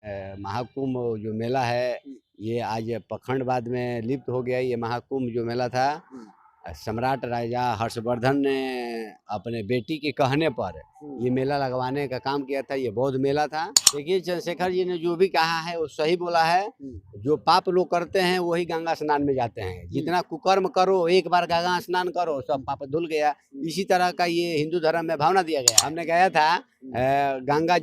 महाकुंभ जो मेला है, ये आज पखंडवाद में लिप्त हो गया। ये महाकुंभ जो मेला था, सम्राट राजा हर्षवर्धन ने अपने बेटी के कहने पर ये मेला लगवाने का काम किया था। ये बौद्ध मेला था। देखिए, चंद्रशेखर जी ने जो भी कहा है वो सही बोला है। जो पाप लोग करते हैं वही गंगा स्नान में जाते हैं। जितना कुकर्म करो, एक बार गंगा स्नान करो, सब पाप धुल गया। इसी तरह का ये हिंदू धर्म में भावना दिया गया। हमने कहा था गंगा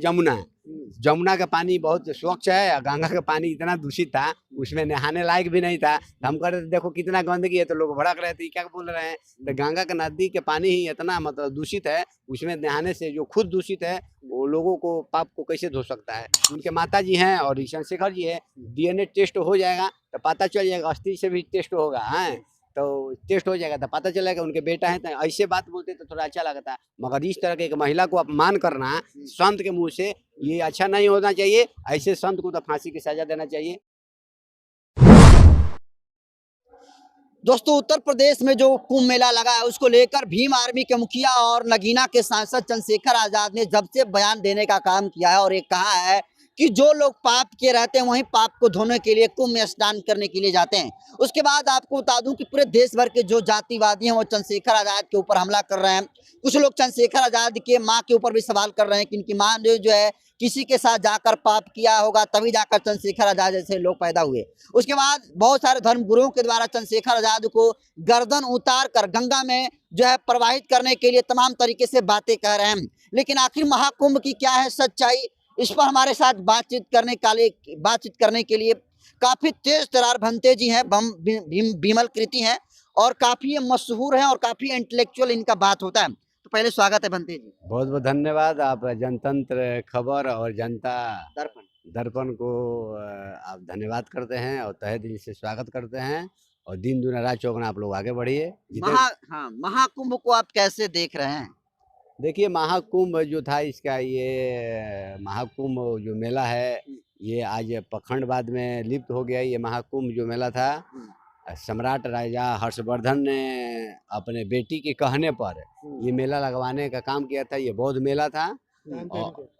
जमुना का पानी बहुत स्वच्छ है, गंगा का पानी इतना दूषित था, उसमें नहाने लायक भी नहीं था। हम कह रहे थे देखो कितना गंदगी है, तो लोग भड़क रहे थे क्या बोल रहे हैं। तो गंगा का नदी के पानी ही इतना मतलब दूषित है, उसमें नहाने से जो खुद दूषित है वो लोगों को पाप को कैसे धो सकता है। उनके माता जी हैं और चंद्रशेखर जी है, DNA टेस्ट हो जाएगा तो पता चल जाएगा, अस्थि से भी टेस्ट होगा है तो टेस्ट हो जाएगा तो पता चलेगा उनके बेटा है। तो ऐसे बात बोलते तो थोड़ा अच्छा लगता है, मगर इस तरह के एक महिला को अपमान करना संत के मुंह से, ये अच्छा नहीं होना चाहिए। ऐसे संत को तो फांसी की सजा देना चाहिए। दोस्तों, उत्तर प्रदेश में जो कुंभ मेला लगा है उसको लेकर भीम आर्मी के मुखिया और नगीना के सांसद चंद्रशेखर आजाद ने जब से बयान देने का काम किया है और ये कहा है कि जो लोग पाप के रहते हैं वहीं पाप को धोने के लिए कुंभ में स्नान करने के लिए जाते हैं। उसके बाद आपको बता दूं कि पूरे देश भर के जो जातिवादी हैं वो चंद्रशेखर आजाद के ऊपर हमला कर रहे हैं। कुछ लोग चंद्रशेखर आजाद के माँ के ऊपर भी सवाल कर रहे हैं कि इनकी माँ ने जो है किसी के साथ जाकर पाप किया होगा, तभी जाकर चंद्रशेखर आजाद जैसे लोग पैदा हुए। उसके बाद बहुत सारे धर्म गुरुओं के द्वारा चंद्रशेखर आजाद को गर्दन उतार कर गंगा में जो है प्रवाहित करने के लिए तमाम तरीके से बातें कह रहे हैं। लेकिन आखिर महाकुंभ की क्या है सच्चाई, इस पर हमारे साथ बातचीत करने के लिए काफी तेज तरार भंते जी हैं, विमल कृति हैं और काफी मशहूर हैं और काफी इंटेलेक्चुअल इनका बात होता है। तो पहले स्वागत है भंते जी। बहुत बहुत धन्यवाद। आप जनतंत्र खबर और जनता दर्पण को आप धन्यवाद करते हैं और तहे दिल से स्वागत करते हैं और दिन दुना रात चौगुना आप लोग आगे बढ़िए। महाकुंभ को आप कैसे देख रहे हैं? देखिए, महाकुंभ जो था इसका, ये महाकुंभ जो मेला है, ये आज पखंडवाद में लिप्त हो गया। ये महाकुंभ जो मेला था, सम्राट राजा हर्षवर्धन ने अपने बेटी के कहने पर ये मेला लगवाने का काम किया था। ये बौद्ध मेला था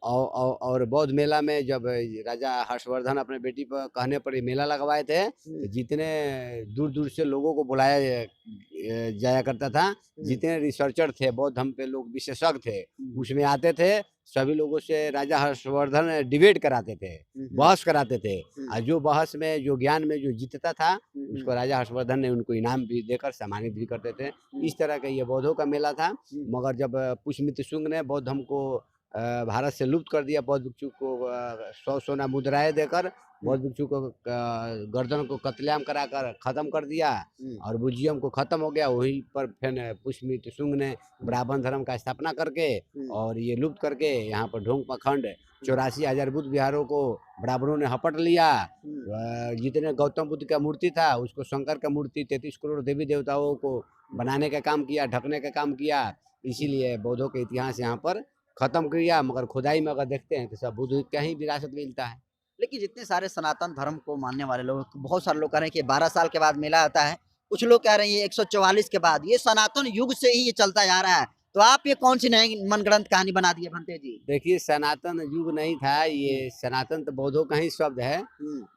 और बौद्ध मेला में जब राजा हर्षवर्धन अपने बेटी पर कहने पर ये मेला लगवाए थे, तो जितने दूर दूर से लोगों को बुलाया जाया करता था, जितने रिसर्चर थे, बौद्ध धर्म पे लोग विशेषज्ञ थे, उसमें आते थे। सभी लोगों से राजा हर्षवर्धन डिबेट कराते थे, बहस कराते थे और जो बहस में जो ज्ञान में जो जीतता था उसको राजा हर्षवर्धन ने उनको इनाम भी देकर सम्मानित भी करते थे। इस तरह का ये बौद्धों का मेला था। मगर जब पुष्यमित्र शुंग ने बौद्ध धर्म को भारत से लुप्त कर दिया, बौद्ध भिक्षु को 100 सोना मुद्राएं देकर बौद्ध भिक्षु को गर्दन को कत्लेआम कराकर खत्म कर दिया और बुद्धिज्म को खत्म हो गया। वहीं पर फिर पुष्यमित्र शुंग ने ब्राह्मण धर्म का स्थापना करके और ये लुप्त करके यहाँ पर ढोंग पखंड 84,000 बुद्ध विहारों को ब्राह्मणों ने हपट लिया। जितने गौतम बुद्ध का मूर्ति था उसको शंकर का मूर्ति 33 करोड़ देवी देवताओं को बनाने का काम किया, ढकने का काम किया। इसीलिए बौद्धों के इतिहास यहाँ पर खत्म किया। मगर खुदाई में अगर देखते हैं तो सब बुद्ध का ही विरासत मिलता है। लेकिन जितने सारे सनातन धर्म को मानने वाले लोग, बहुत सारे लोग कह रहे हैं कि 12 साल के बाद मेला आता है, कुछ लोग कह रहे हैं ये 144 के बाद। ये सनातन युग से ही ये चलता जा रहा है, तो आप ये कौन सी नई मनगढ़ंत कहानी बना दी है भंते जी? देखिए, सनातन युग नहीं था, ये सनातन तो बौद्धों का ही शब्द है।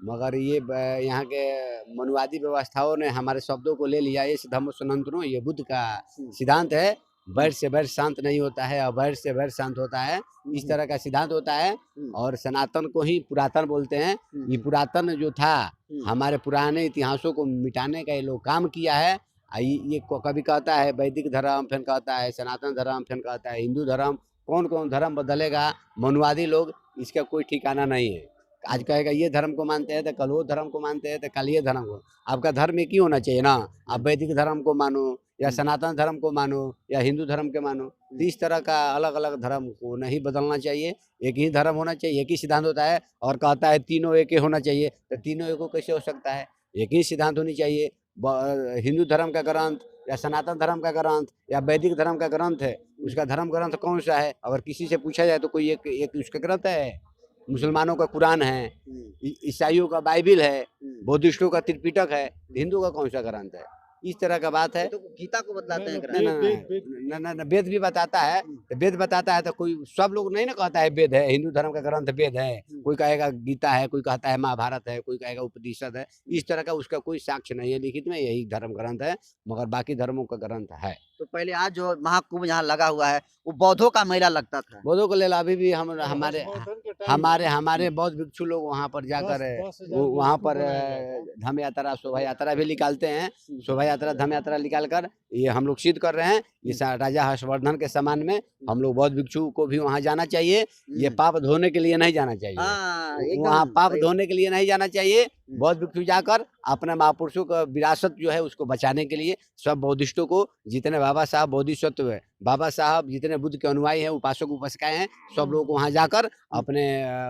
मगर ये यहाँ के मनुवादी व्यवस्थाओं ने हमारे शब्दों को ले लिया। इस धम्म सनातनो, ये बुद्ध का सिद्धांत है। वैर से वैर शांत नहीं होता है और वैर से वैर शांत होता है, इस तरह का सिद्धांत होता है। और सनातन को ही पुरातन बोलते हैं। ये पुरातन जो था, हमारे पुराने इतिहासों को मिटाने का ये लोग काम किया है। ये कभी कहता है वैदिक धर्म, फिर कहता है सनातन धर्म, फिर कहता है हिंदू धर्म। कौन कौन धर्म बदलेगा मनुवादी लोग, इसका कोई ठिकाना नहीं है। आज कहेगा ये धर्म को मानते हैं तो कल वो धर्म को मानते हैं, तो कल ये धर्म को। आपका धर्म एक ही होना चाहिए ना। आप वैदिक धर्म को मानो या सनातन धर्म को मानो या हिंदू धर्म के मानो। तो इस तरह का अलग अलग धर्म को नहीं बदलना चाहिए। एक ही धर्म होना चाहिए, एक ही सिद्धांत होता है। और कहता है तीनों एक ही होना चाहिए, तो तीनों एक कैसे हो सकता है? एक ही सिद्धांत होनी चाहिए। हिंदू धर्म का ग्रंथ या सनातन धर्म का ग्रंथ या वैदिक धर्म का ग्रंथ है, उसका धर्म ग्रंथ कौन सा है? अगर किसी से पूछा जाए तो कोई एक उसका ग्रंथ है। मुसलमानों का कुरान है, ईसाइयों का बाइबिल है, बौद्धिस्टों का त्रिपिटक है, हिंदू का कौन सा ग्रंथ है? इस तरह का बात है। तो गीता को बतलाते हैं ना ना ना ना वेद भी बताता है। तो वेद बताता है तो कोई सब लोग नहीं ना कहता है वेद है, हिंदू धर्म का ग्रंथ वेद है। कोई कहेगा गीता है, कोई कहता है महाभारत है, कोई कहेगा उपनिषद है। इस तरह का उसका कोई साक्ष्य नहीं है लिखित में, यही धर्म ग्रंथ है, मगर बाकी धर्मों का ग्रंथ है। तो पहले आज जो महाकुंभ यहाँ लगा हुआ है वो बौद्धों का मेला लगता था। बौद्धों को ले ला, अभी भी हम हमारे बौद्ध भिक्षु लोग वहाँ पर जाकर वहाँ पर धम यात्रा शोभा यात्रा भी निकालते हैं। शोभा यात्रा धम यात्रा निकाल कर ये हम लोग सिद्ध कर रहे हैं। ये राजा हर्षवर्धन के सम्मान में हम लोग बौद्ध भिक्षु को भी वहाँ जाना चाहिए। ये पाप धोने के लिए नहीं जाना चाहिए, वहाँ पाप धोने के लिए नहीं जाना चाहिए। बौद्ध भिक्षु जाकर अपने महापुरुषों का विरासत जो है उसको बचाने के लिए सब बौद्धिस्टों को, जितने बाबा साहब बोधिसत्व है, बाबा साहब जितने बुद्ध के अनुयायी हैं, उपासक उपासिकाएं हैं, सब लोग वहाँ जाकर अपने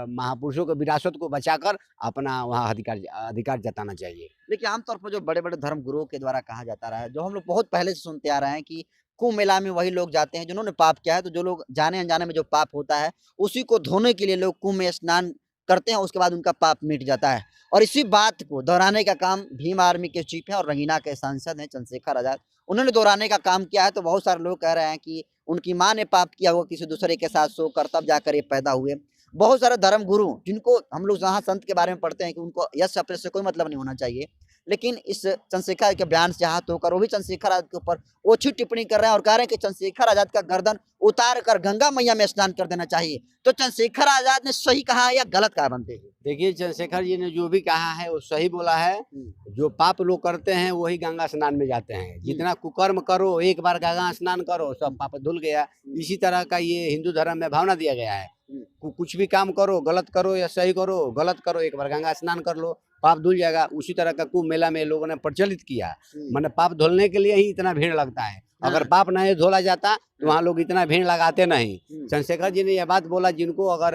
महापुरुषों के विरासत को बचाकर अपना वहाँ अधिकार जताना चाहिए। लेकिन आमतौर पर जो बड़े बड़े धर्म गुरुओं के द्वारा कहा जाता रहा है, जो हम लोग बहुत पहले से सुनते आ रहे हैं कि कुंभ मेला में वही लोग जाते हैं जिन्होंने पाप किया है। तो जो लोग जाने अनजाने में जो पाप होता है उसी को धोने के लिए लोग कुंभ में स्नान करते हैं, उसके बाद उनका पाप मिट जाता है। और इसी बात को दोहराने का काम भीम आर्मी के चीफ हैं और रंगीला के सांसद हैं चंद्रशेखर आजाद, उन्होंने दोहराने का काम किया है। तो बहुत सारे लोग कह रहे हैं कि उनकी माँ ने पाप किया होगा किसी दूसरे के साथ सोकर, तब जाकर ये पैदा हुए। बहुत सारे धर्म गुरु जिनको हम लोग जहाँ संत के बारे में पढ़ते हैं कि उनको यश अपने से कोई मतलब नहीं होना चाहिए, लेकिन इस चंद्रशेखर के बयान से हाथ होकर वो भी चंद्रशेखर आजाद के ऊपर ओछी टिप्पणी कर रहे हैं और कह रहे हैं कि चंद्रशेखर आजाद का गर्दन उतार कर गंगा मैया में स्नान कर देना चाहिए। तो चंद्रशेखर आजाद ने सही कहा है या गलत कहा बनते हैं? देखिए, चंद्रशेखर जी ने जो भी कहा है वो सही बोला है। जो पाप लोग करते हैं वही गंगा स्नान में जाते हैं। जितना कुकर्म करो, एक बार गंगा स्नान करो, सब पाप धुल गया। इसी तरह का ये हिंदू धर्म में भावना दिया गया है। कुछ भी काम करो, गलत करो या सही करो, गलत करो एक बार गंगा स्नान कर लो, पाप धुल जाएगा। उसी तरह का कुंभ मेला में लोगों ने प्रचलित किया। मैंने पाप धुलने के लिए ही इतना भीड़ लगता है। अगर पाप नहीं धोला जाता तो वहाँ लोग इतना भीड़ लगाते नहीं। चंद्रशेखर जी ने यह बात बोला, जिनको अगर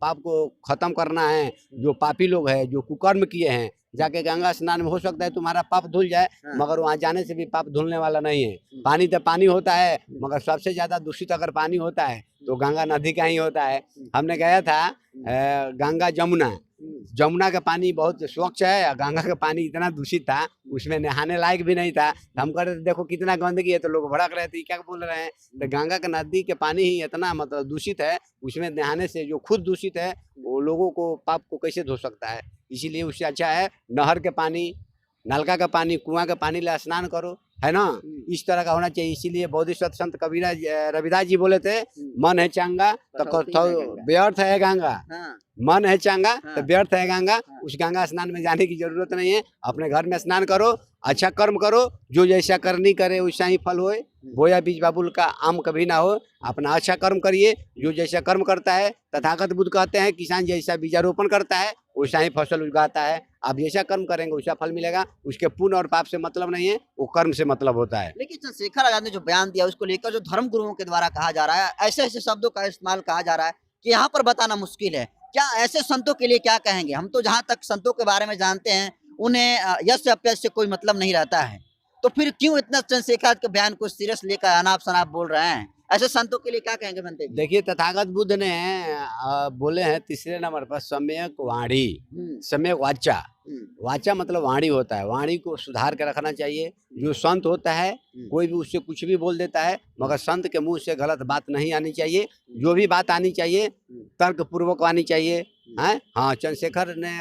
पाप को खत्म करना है, जो पापी लोग हैं, जो कुकर्म किए हैं, जाके गंगा स्नान में हो सकता है तुम्हारा पाप धुल जाए, मगर वहाँ जाने से भी पाप धुलने वाला नहीं है। पानी तो पानी होता है, मगर सबसे ज्यादा दूषित अगर पानी होता है तो गंगा नदी का ही होता है। हमने गया था गंगा जमुना का पानी बहुत स्वच्छ है, गंगा का पानी इतना दूषित था, उसमें नहाने लायक भी नहीं था। हम कह रहे थे देखो कितना गंदगी है, तो लोग भड़क रहे थे क्या बोल रहे हैं। तो गंगा का नदी के पानी ही इतना मतलब दूषित है, उसमें नहाने से जो खुद दूषित है वो लोगों को पाप को कैसे धो सकता है। इसीलिए उससे अच्छा है नहर के पानी, नलका का पानी, कुआं का पानी ले स्नान करो, है ना। इस तरह का होना चाहिए। इसीलिए बोधिसत्व संत कबीर रविदास जी बोले थे, मन है चंगा तो व्यर्थ है गंगा। मन है चंगा तो व्यर्थ है गंगा। उस गंगा स्नान में जाने की जरूरत नहीं है। अपने घर में स्नान करो, अच्छा कर्म करो, जो जैसा करनी करे वैसा ही फल होए। बोया बीज बाबुल का आम कभी ना हो। अपना अच्छा कर्म करिए, जो जैसा कर्म करता है, तथागत बुद्ध कहते हैं किसान जैसा बीजारोपण करता है वैसा ही फसल उगाता है। आप जैसा कर्म करेंगे वैसा फल मिलेगा। उसके पुण्य और पाप से मतलब नहीं है, वो कर्म से मतलब होता है। लेकिन चंद्रशेखर आजाद ने जो बयान दिया उसको लेकर जो धर्म गुरुओं के द्वारा कहा जा रहा है, ऐसे ऐसे शब्दों का इस्तेमाल कहा जा रहा है कि यहाँ पर बताना मुश्किल है। क्या ऐसे संतों के लिए क्या कहेंगे? हम तो जहाँ तक संतों के बारे में जानते हैं उन्हें यश अपयश से कोई मतलब नहीं रहता है, तो फिर क्यों इतना चंद्रशेखर के बयान को सीरियस लेकर अनाप शनाप बोल रहे हैं? ऐसे संतों के लिए क्या कहेंगे बनते? देखिए, तथागत बुद्ध ने बोले हैं तीसरे नंबर पर सम्यक वाणी, सम्यक वाचा। वाचा मतलब वाणी होता है, वाणी को सुधार के रखना चाहिए। जो संत होता है कोई भी उससे कुछ भी बोल देता है, मगर संत के मुंह से गलत बात नहीं आनी चाहिए। जो भी बात आनी चाहिए तर्क पूर्वक आनी चाहिए। हैं, हाँ, चंद्रशेखर ने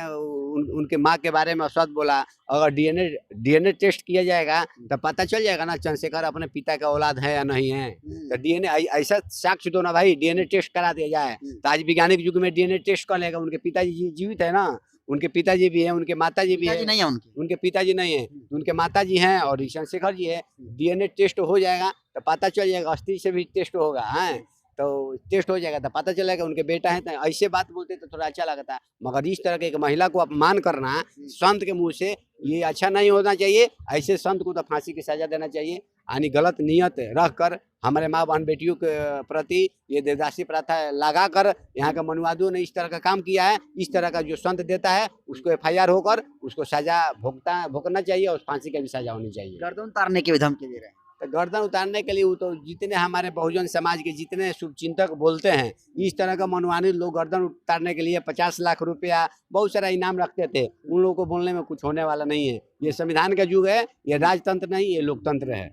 उनके माँ के बारे में असत बोला। अगर डीएनए टेस्ट किया जाएगा तो पता चल जाएगा ना चंद्रशेखर अपने पिता का औलाद है या नहीं है। तो डीएनए ऐसा साक्ष्य दो ना भाई, डीएनए टेस्ट करा दिया जाए। तो आज वैज्ञानिक युग में डीएनए टेस्ट कर लेगा। उनके पिताजी जीवित है ना, उनके पिताजी भी हैं, उनके माताजी भी हैं। नहीं है उनके पिताजी नहीं है, उनके माताजी हैं और चंद्रशेखर जी है। डीएनए टेस्ट हो जाएगा तो पता चल जाएगा, अस्थि से भी टेस्ट होगा, है तो टेस्ट हो जाएगा तो पता चलेगा उनके बेटा है। तो ऐसे बात बोलते तो थोड़ा अच्छा लगता है, मगर इस तरह के एक महिला को अपमान करना संत के मुंह से, ये अच्छा नहीं होना चाहिए। ऐसे संत को तो फांसी की सजा देना चाहिए। यानी गलत नियत रख कर हमारे माँ बहन बेटियों के प्रति ये देवदासी प्रथा लगा कर यहाँ के मनुवादियों ने इस तरह का काम किया है। इस तरह का जो संत देता है उसको एफआईआर होकर उसको सजा भुगतना चाहिए और फांसी का भी सजा होनी चाहिए। गर्दन उतारने की भी धमकी दे रहे हैं। तो गर्दन उतारने के लिए वो तो जितने हमारे बहुजन समाज के जितने शुभचिंतक बोलते हैं, इस तरह का मनमानी लोग गर्दन उतारने के लिए 50 लाख रुपया बहुत सारा इनाम रखते थे। उन लोगों को बोलने में कुछ होने वाला नहीं है। ये संविधान का युग है, ये राजतंत्र नहीं, ये लोकतंत्र है।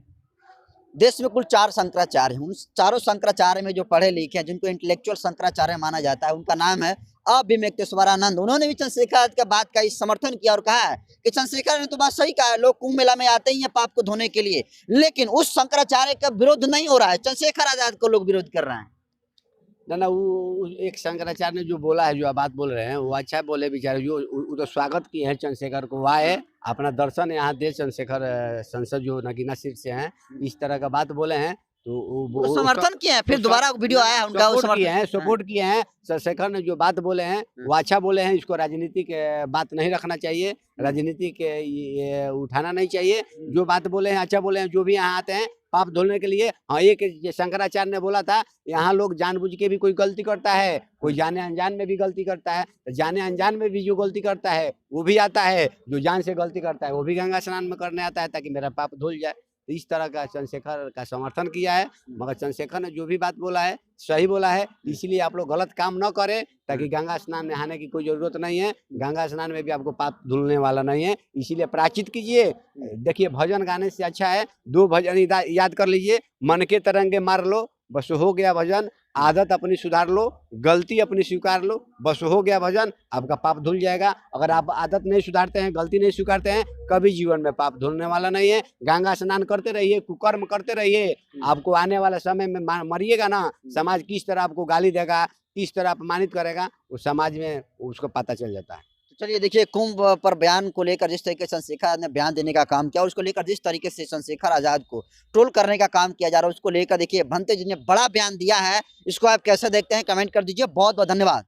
देश में कुल 4 शंकराचार्य हैं। उन चारों शंकराचार्य में जो पढ़े लिखे हैं, जिनको इंटेलेक्चुअल शंकराचार्य माना जाता है, उनका नाम है अविवेक्तेश्वरानंद। उन्होंने भी चंद्रशेखर आजाद का बात का समर्थन किया और कहा है कि चंद्रशेखर ने तो बात सही कहा है, लोग कुंभ मेला में आते ही हैं पाप को धोने के लिए, लेकिन उस शंकराचार्य का विरोध नहीं हो रहा है, चंद्रशेखर आजाद को लोग विरोध कर रहे हैं। ना वो एक शंकराचार्य ने जो बोला है, जो आप बात बोल रहे हैं, वो अच्छा बोले बेचारे। जो वो तो स्वागत किए हैं चंद्रशेखर को, वो आए अपना दर्शन यहाँ दे चंद्रशेखर संसद जो नगीना सीट से हैं, इस तरह का बात बोले हैं। तो वो समर्थन किए हैं, फिर दोबारा वीडियो आया उनका, वो सपोर्ट किए हैं। चंद्रशेखर ने जो बात बोले हैं वो अच्छा बोले हैं। इसको राजनीतिक बात नहीं रखना चाहिए, राजनीतिक ये उठाना नहीं चाहिए। जो बात बोले हैं अच्छा बोले हैं। जो भी यहाँ आते हैं पाप धोने के लिए, हाँ, एक शंकराचार्य ने बोला था, यहाँ लोग जानबूझ के भी कोई गलती करता है, कोई जाने अनजान में भी गलती करता है। तो जाने अनजान में भी जो गलती करता है वो भी आता है, जो जान से गलती करता है वो भी गंगा स्नान में करने आता है ताकि मेरा पाप धुल जाए। तो इस तरह का चंद्रशेखर का समर्थन किया है। मगर चंद्रशेखर ने जो भी बात बोला है सही बोला है, इसलिए आप लोग गलत काम न करें, ताकि गंगा स्नान में नहाने की कोई जरूरत नहीं है। गंगा स्नान में भी आपको पाप धुलने वाला नहीं है, इसीलिए प्रायश्चित कीजिए। देखिए, भजन गाने से अच्छा है 2 भजन याद कर लीजिए। मन के तरंगे मार लो, बस हो गया भजन। आदत अपनी सुधार लो, गलती अपनी स्वीकार लो, बस हो गया भजन, आपका पाप धुल जाएगा। अगर आप आदत नहीं सुधारते हैं, गलती नहीं स्वीकारते हैं, कभी जीवन में पाप धुलने वाला नहीं है। गंगा स्नान करते रहिए, कुकर्म करते रहिए। आपको आने वाला समय में मरिएगा ना, समाज किस तरह आपको गाली देगा, किस तरह अपमानित करेगा, उस समाज में उसको पता चल जाता है। चलिए देखिए, कुंभ पर बयान को लेकर जिस तरीके से चंद्रशेखर आजाद ने बयान देने का काम किया, उसको लेकर जिस तरीके से चंद्रशेखर आजाद को ट्रोल करने का काम किया जा रहा है, उसको लेकर देखिए भंते जी ने बड़ा बयान दिया है। इसको आप कैसे देखते हैं, कमेंट कर दीजिए। बहुत बहुत धन्यवाद।